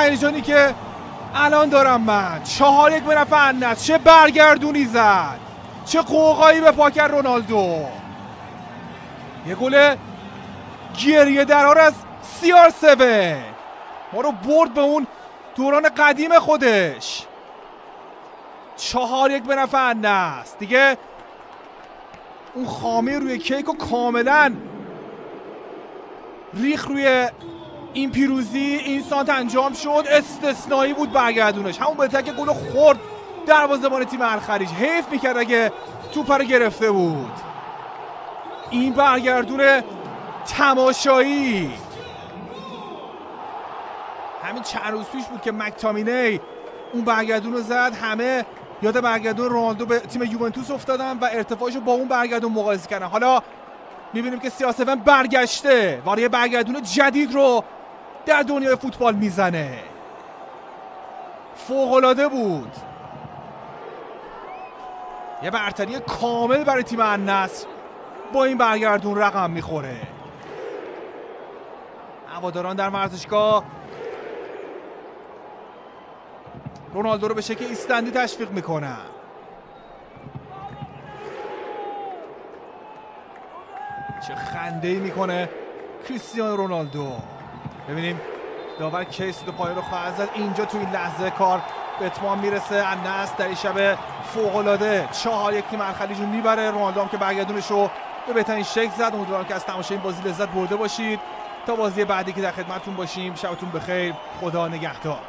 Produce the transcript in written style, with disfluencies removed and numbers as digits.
هیجانی که الان دارم من. 4-1 به نفع النصر. چه برگردونی زد، چه قوقایی به پا کرد رونالدو. یه گل گریه درار از CR7 ما رو برد به اون دوران قدیم خودش. 4-1 به نفع النصر. دیگه اون خامه روی کیک رو کاملا ریخ روی این پیروزی. این سانت انجام شد، استثنایی بود برگردونش. همون بهتر که گل خورد دروازه‌بان تیم الخلیج. حیف میکرد اگه توپ رو گرفته بود. این برگردون تماشایی همین چند روز پیش بود که مکتامینی اون برگردون رو زد. همه یاد برگردون رونالدو به تیم یوونتوس افتادن و ارتفاعش رو با اون برگردون مقایسه کردن. حالا میبینیم که CR7 برگشته و یه برگردون جدید رو در دنیای فوتبال میزنه. فوق‌العاده بود. یه برتری کامل برای تیم النصر با این برگردون رقم میخوره. هواداران در ورزشگاه رونالدو رو به شکل ایستندی تشویق میکنن. چه خنده‌ای میکنه کریستیانو رونالدو. ببینیم داور کیس دو پای رو خواهد زد. اینجا تو این لحظه کار به اتمام میرسه. النصر در این شب فوق‌العاده 4-1 تیم الخلیج رو میبره. رونالدو هم که برگردونش رو به بهترین شکل زد. امیدوارم که از تماشای این بازی لذت برده باشید. تا بازی بعدی که در خدمتتون باشیم. شبتون بخیر. خدا نگهدار.